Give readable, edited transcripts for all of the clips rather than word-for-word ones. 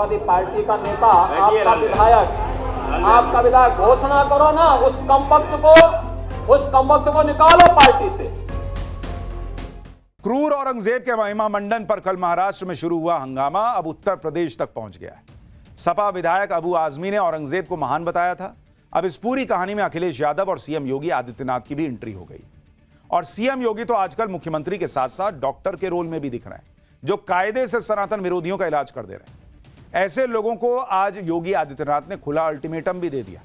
Samajwadi party का नेता, आपका विधायक घोषणा करो ना, उस कमबख्त को निकालो पार्टी से। क्रूर औरंगजेब के महिमा मंडन पर कल महाराष्ट्र में शुरू हुआ हंगामा अब उत्तर प्रदेश तक पहुंच गया है। सपा विधायक अबू आजमी ने औरंगजेब को महान बताया था। अब इस पूरी कहानी में अखिलेश यादव और सीएम योगी आदित्यनाथ की भी एंट्री हो गई। और सीएम योगी तो आजकल मुख्यमंत्री के साथ साथ डॉक्टर के रोल में भी दिख रहे हैं, जो कायदे से सनातन विरोधियों का इलाज कर दे रहे हैं। ऐसे लोगों को आज योगी आदित्यनाथ ने खुला अल्टीमेटम भी दे दिया।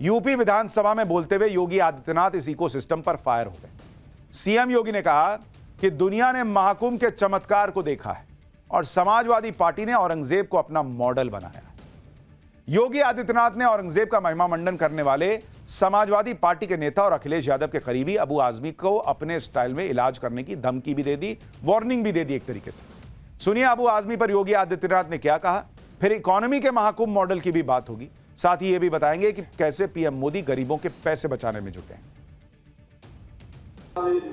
यूपी विधानसभा में बोलते हुए योगी आदित्यनाथ इस इकोसिस्टम पर फायर हो गए। सीएम योगी ने कहा कि दुनिया ने महाकुंभ के चमत्कार को देखा है और समाजवादी पार्टी ने औरंगजेब को अपना मॉडल बनाया। योगी आदित्यनाथ ने औरंगजेब का महिमा मंडन करने वाले समाजवादी पार्टी के नेता और अखिलेश यादव के करीबी अबू आजमी को अपने स्टाइल में इलाज करने की धमकी भी दे दी, वार्निंग भी दे दी एक तरीके से। सुनिए अबू आजमी पर योगी आदित्यनाथ ने क्या कहा, फिर इकोनॉमी के महाकुंभ मॉडल की भी बात होगी। साथ ही यह भी बताएंगे कि कैसे पीएम मोदी गरीबों के पैसे बचाने में जुटे हैं।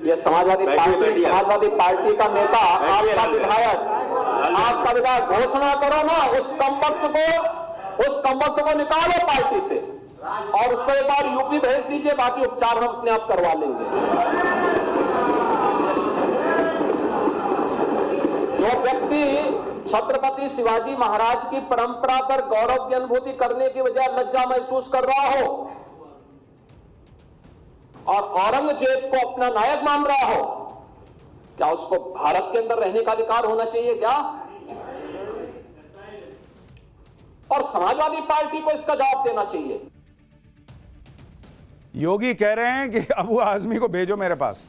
ये समाजवादी पार्टी का नेता, आपका विधायक घोषणा करो ना, उस कमबख्त को निकालो पार्टी से और उसको एक बार यूपी भेज दीजिए, बाकी उपचार हम अपने आप करवा लेंगे। जो व्यक्ति छत्रपति शिवाजी महाराज की परंपरा पर गौरव की अनुभूति करने की बजाय लज्जा महसूस कर रहा हो और औरंगजेब को अपना नायक मान रहा हो, क्या उसको भारत के अंदर रहने का अधिकार होना चाहिए क्या? और समाजवादी पार्टी को इसका जवाब देना चाहिए। योगी कह रहे हैं कि अबू आजमी को भेजो मेरे पास,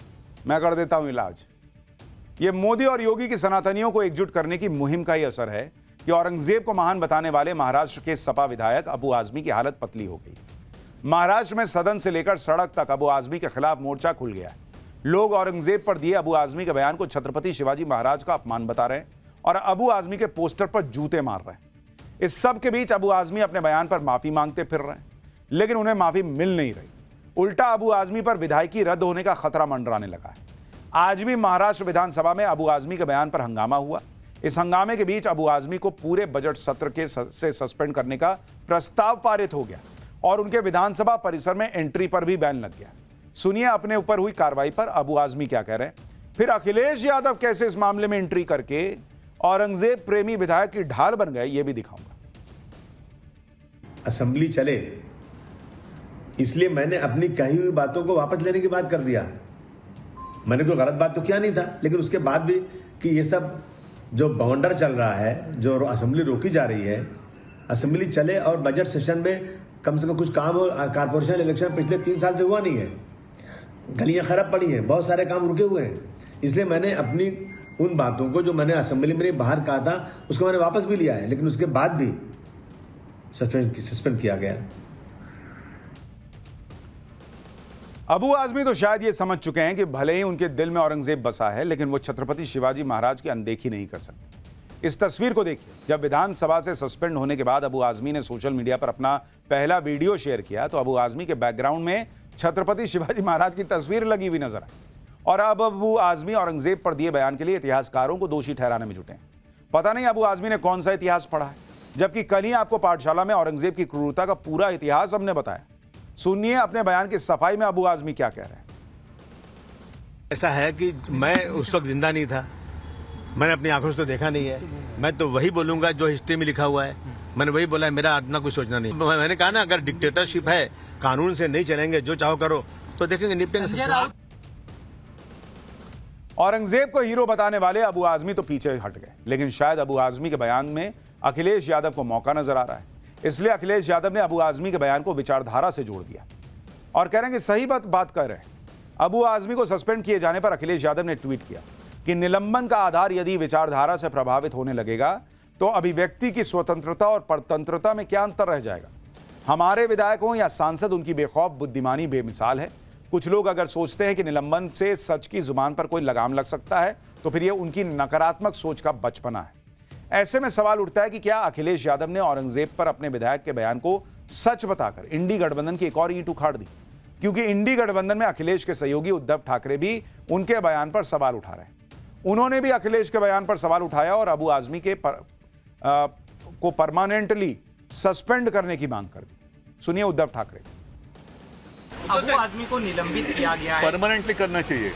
मैं कर देता हूं इलाज। यह मोदी और योगी की सनातनियों को एकजुट करने की मुहिम का ही असर है कि औरंगजेब को महान बताने वाले महाराष्ट्र के सपा विधायक अबू आजमी की हालत पतली हो गई। महाराष्ट्र में सदन से लेकर सड़क तक अबू आजमी के खिलाफ मोर्चा खुल गया है। लोग औरंगजेब पर दिए अबू आजमी के बयान को छत्रपति शिवाजी महाराज का अपमान बता रहे हैं और अबू आजमी के पोस्टर पर जूते मार रहे हैं। इस सब के बीच अबू आजमी अपने बयान पर माफी मांगते फिर रहे हैं, लेकिन उन्हें माफी मिल नहीं रही। उल्टा अबू आजमी पर विधायकी रद्द होने का खतरा मंडराने लगा है। आज भी महाराष्ट्र विधानसभा में अबू आजमी के बयान पर हंगामा हुआ। इस हंगामे के बीच अबू आजमी को पूरे बजट सत्र से सस्पेंड करने का प्रस्ताव पारित हो गया और उनके विधानसभा परिसर में एंट्री पर भी बैन लग गया। सुनिए अपने ऊपर हुई कार्रवाई पर अबू आजमी क्या कह रहे हैं, फिर अखिलेश यादव कैसे इस मामले में एंट्री करके औरंगजेब प्रेमी विधायक की ढाल बन गए, यह भी दिखाऊंगा। असेंबली चले, इसलिए मैंने अपनी कही हुई बातों को वापस लेने की बात कर दिया। मैंने कोई गलत बात तो किया नहीं था, लेकिन उसके बाद भी कि ये सब जो बवंडर चल रहा है, जो असेंबली रोकी जा रही है, असेंबली चले और बजट सेशन में कम से कम कुछ काम हो। कारपोरेशन इलेक्शन पिछले 3 साल से हुआ नहीं है, गलियां खराब पड़ी हैं, बहुत सारे काम रुके हुए हैं। इसलिए मैंने अपनी उन बातों को जो मैंने असेंबली में बाहर कहा था, उसको मैंने वापस भी लिया है, लेकिन उसके बाद भी सस्पेंड किया गया। अबू आजमी तो शायद ये समझ चुके हैं कि भले ही उनके दिल में औरंगजेब बसा है, लेकिन वो छत्रपति शिवाजी महाराज की अनदेखी नहीं कर सकते। इस तस्वीर को देखिए, जब विधानसभा से सस्पेंड होने के बाद अबू आजमी ने सोशल मीडिया पर अपना पहला वीडियो शेयर किया तो अबू आजमी के बैकग्राउंड में छत्रपति शिवाजी महाराज की तस्वीर लगी हुई नजर आई। और अब अबू आजमी औरंगजेब पर दिए बयान के लिए इतिहासकारों को दोषी ठहराने में जुटे हैं। पता नहीं अबू आजमी ने कौन सा इतिहास पढ़ा है, जबकि कल ही आपको पाठशाला में औरंगजेब की क्रूरता का पूरा इतिहास हमने बताया। सुनिए अपने बयान की सफाई में अबू आजमी क्या कह रहे हैं। ऐसा है कि मैं उस वक्त जिंदा नहीं था, मैंने अपनी आंखों से तो देखा नहीं है। मैं तो वही बोलूंगा जो हिस्ट्री में लिखा हुआ है, मैंने वही बोला है, मेरा अपना कुछ सोचना नहीं। मैंने कहा ना, अगर डिक्टेटरशिप है, कानून से नहीं चलेंगे, जो चाहो करो, तो देखेंगे निपटेंगे। औरंगजेब को हीरो बताने वाले अबू आजमी तो पीछे हट गए, लेकिन शायद अबू आजमी के बयान में अखिलेश यादव को मौका नजर आ रहा है। इसलिए अखिलेश यादव ने अबू आजमी के बयान को विचारधारा से जोड़ दिया और कह रहे हैं कि सही बात कर रहे हैं। अबू आजमी को सस्पेंड किए जाने पर अखिलेश यादव ने ट्वीट किया कि निलंबन का आधार यदि विचारधारा से प्रभावित होने लगेगा तो अभिव्यक्ति की स्वतंत्रता और परतंत्रता में क्या अंतर रह जाएगा। हमारे विधायक हों या सांसद, उनकी बेखौफ बुद्धिमानी बेमिसाल है। कुछ लोग अगर सोचते हैं कि निलंबन से सच की जुबान पर कोई लगाम लग सकता है तो फिर यह उनकी नकारात्मक सोच का बचपना है। ऐसे में सवाल उठता है कि क्या अखिलेश यादव ने औरंगजेब पर अपने विधायक के बयान को सच बताकर इंडी गठबंधन की एक और ईंट उखाड़ दी, क्योंकि इंडी गठबंधन में अखिलेश के सहयोगी उद्धव ठाकरे भी उनके बयान पर सवाल उठा रहे हैं। उन्होंने भी अखिलेश के बयान पर सवाल उठाया और अबू आजमी के को परमानेंटली सस्पेंड करने की मांग कर दी। सुनिए उद्धव ठाकरे। अबू आजमी को निलंबित किया गया है। परमानेंटली करना चाहिए।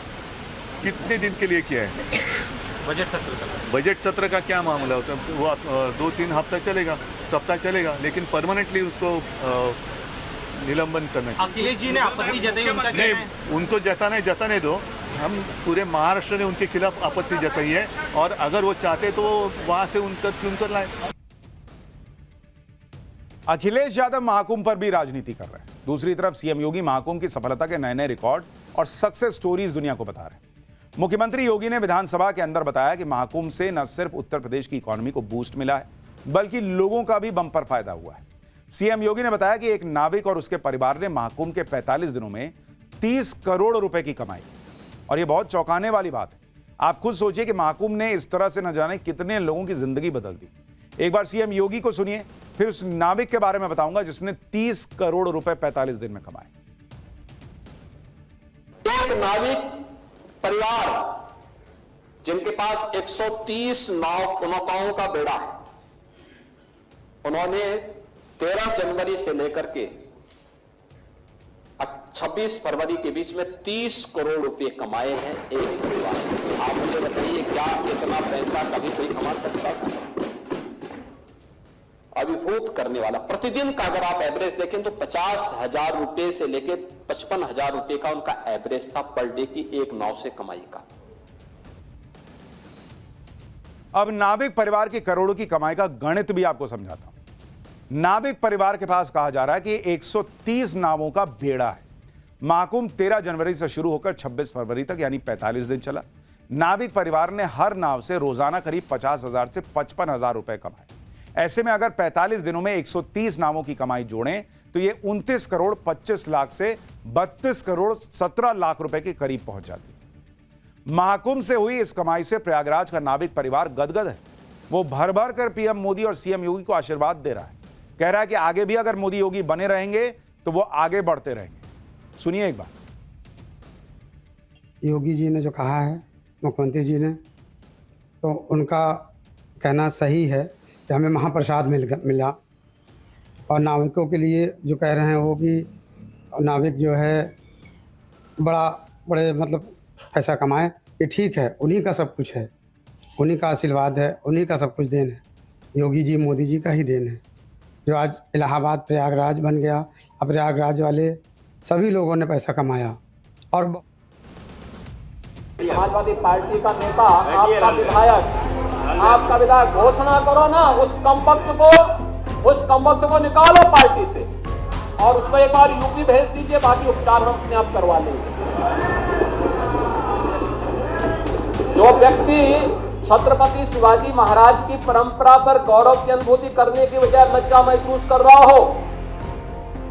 कितने दिन के लिए किया है? बजट सत्र का। बजट सत्र का क्या मामला होता है? वो 2-3 हफ्ता चलेगा, सप्ताह चलेगा, लेकिन परमानेंटली उसको निलंबन करना चाहिए। अखिलेश जी ने आपत्ति जताई, उनका कहना है नहीं, उनको जताने दो। हम पूरे महाराष्ट्र ने उनके खिलाफ आपत्ति जताई है, और अगर वो चाहते तो वहां से उनका चुन कर लाए। अखिलेश यादव महाकुंभ पर भी राजनीति कर रहे हैं। दूसरी तरफ सीएम योगी महाकुंभ की सफलता के नए नए रिकॉर्ड और सक्सेस स्टोरीज दुनिया को बता रहे हैं। मुख्यमंत्री योगी ने विधानसभा के अंदर बताया कि महाकुंभ से न सिर्फ उत्तर प्रदेश की इकोनॉमी को बूस्ट मिला है, बल्कि लोगों का भी बम्पर फायदा हुआ है। सीएम योगी ने बताया कि एक नाविक और उसके परिवार ने महाकुंभ के 45 दिनों में 30 करोड़ रुपए की कमाई, और यह बहुत चौंकाने वाली बात है। आप खुद सोचिए कि महाकुंभ ने इस तरह से न जाने कितने लोगों की जिंदगी बदल दी। एक बार सीएम योगी को सुनिए, फिर उस नाविक के बारे में बताऊंगा जिसने 30 करोड़ रुपए 45 दिन में कमाए। एक नाविक परिवार जिनके पास 130 नौकाओं का बेड़ा है, उन्होंने 13 जनवरी से लेकर के 26 फरवरी के बीच में 30 करोड़ रुपए कमाए हैं एक परिवार। आप मुझे बताइए, क्या इतना पैसा कभी कोई कमा सकता है? अभिभूत करने वाला। प्रतिदिन का अगर आप एवरेज देखें तो 50,000 रुपए से लेकर 55,000 रुपए का उनका एवरेज था पर डे की एक नाव से कमाई का। अब नाविक परिवार की करोड़ों की कमाई का गणित भी आपको समझाता हूं। नाविक परिवार के पास कहा जा रहा है कि 130 नावों का बेड़ा है। महाकुंभ 13 जनवरी से शुरू होकर 26 फरवरी तक यानी 45 दिन चला। नाविक परिवार ने हर नाव से रोजाना करीब 50,000 से 55,000 रुपए कमाए। ऐसे में अगर 45 दिनों में 130 नावों की कमाई जोड़ें तो ये 29 करोड़ 25 लाख से 32 करोड़ 17 लाख रुपए के करीब पहुंच जाती। महाकुंभ से हुई इस कमाई से प्रयागराज का नाविक परिवार गदगद है। वो भर भर कर पीएम मोदी और सीएम योगी को आशीर्वाद दे रहा है। कह रहा है कि आगे भी अगर मोदी योगी बने रहेंगे तो वो आगे बढ़ते रहेंगे। सुनिए एक बार। योगी जी ने जो कहा है, मुख्यमंत्री जी ने, तो उनका कहना सही है कि हमें महाप्रसाद मिला। और नाविकों के लिए जो कह रहे हैं वो कि नाविक जो है बड़े मतलब पैसा कमाए, ये ठीक है। उन्हीं का सब कुछ है, उन्हीं का आशीर्वाद है, उन्हीं का सब कुछ देन है। योगी जी मोदी जी का ही देन है जो आज इलाहाबाद प्रयागराज बन गया। अब प्रयागराज वाले सभी लोगों ने पैसा कमाया। और समाजवादी पार्टी का नेता, आपका विधायक घोषणा करो ना, उस कमबख्त को निकालो पार्टी से और उसको एक बार यूपी भेज दीजिए, बाकी उपचार हम अपने आप करवा लेंगे। जो व्यक्ति छत्रपति शिवाजी महाराज की परंपरा पर गौरव की अनुभूति करने की बजाय लज्जा महसूस कर रहा हो,